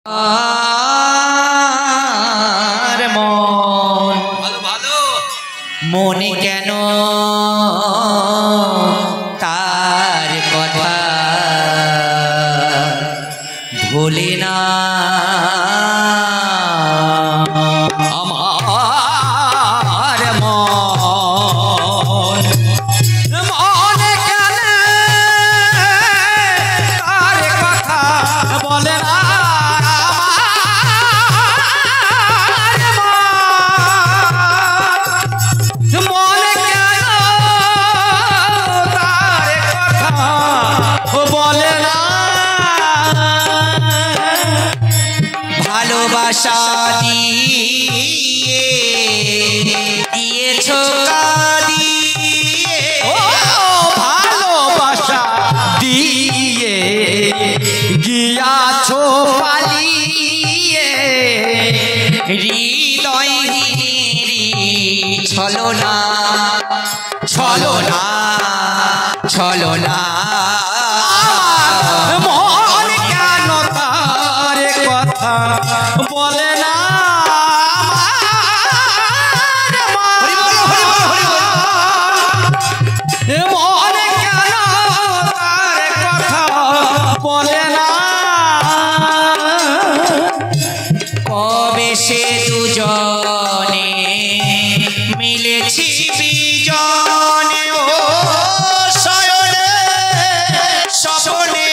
আর মন ভালো ভালো মনে কেন তার কথা ভুলে না আমার মন মনে কেন তার কথা বলে না ভালোবাসা দিয়েছো কাঁদিয়ে ও ভালোবাসা দিয়ে গিয়াছো পালিয়ে হৃদয় ছলনা ছলনা ছলনা মন কেন তার কথা বলে না মন কেন তার কথা বলে না কবে সে দুজনে মিলেছি বিজনে ও শয়নে স্বপ্নে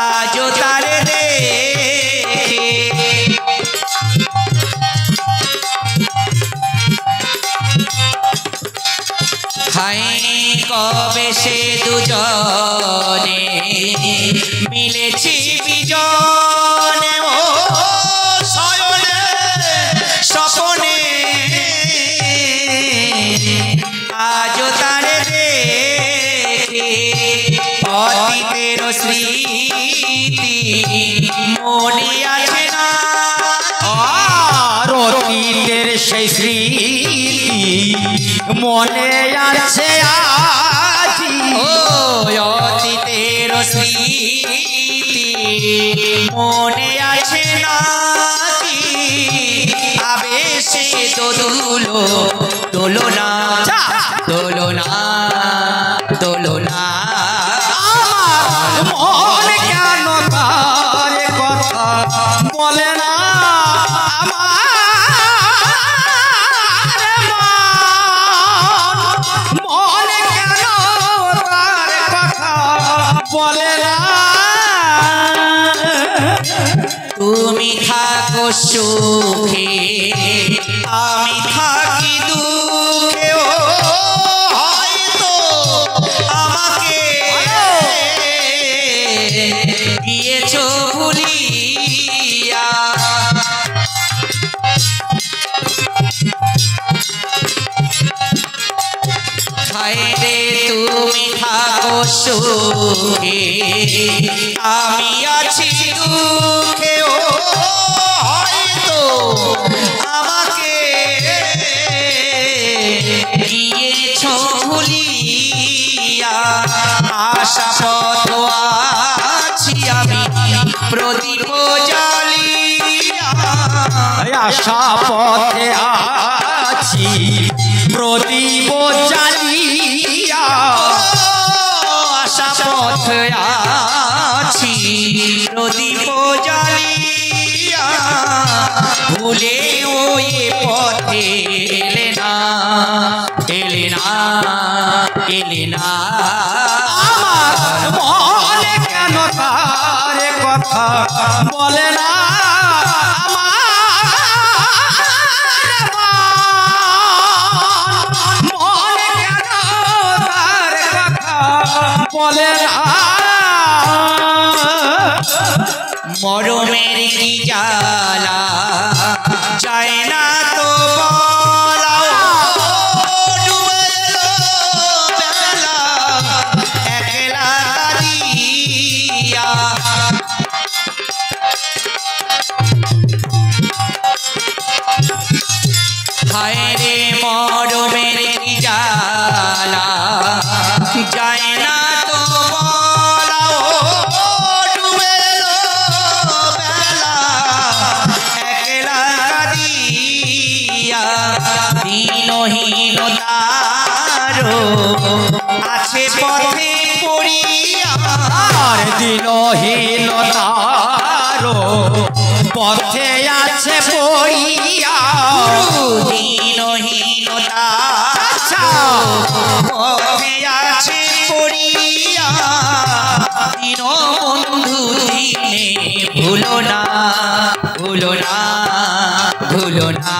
আজও তার দেখে হাই কবে সে দুজনে মিলেছি বিজনে ও শয়নে স্বপ্নে আজও তার দেখে অতীতের স্মৃতি মনে আছে না আর অতীতের সেই স্মৃতি মনে আছে আজি ও অতীতের স্মৃতি মনে আছে না কি আবেশে দোলো দোলনা দোলনা দোলনা মন কেন তার কথা বলে না মন কেন তার কথা বলে না তুমি থাকো সুখে আমি থাকি দুঃখে ও হয়তো আমাকে দিয়েছো ভুলিয়া হায়রে তুমি থাকো সুখে আমি আছি দুঃখে ও হয়তো আমাকে দিয়েছো ভুলিয়া আশা পথ আছি আমি প্রদীপ জ্বালিয়া আশা পথে আছি প্রদীপ জ্বালিয়া আশা পথ আছি প্রদীপ জ্বালিয়া ভুলে ওই পথে এলে না এলে না এলে না আমার মনে কেন তার কথা বলে না মনে কেন তার কথা বলে না মরমের কি জ্বালা যায় না তো বলা ডুবে এলো বেলা একলা কাঁদিয়া হায় রে মরমের কি জ্বালা যায় না তো বলা ডুবে দিনহীনতার পথে আছে পড়িয়া দিনহীনতা আচ্ছা পথে আছে পড়িয়া দীনবন্ধু দিনে ভুলো না ভুলো না ভুলো না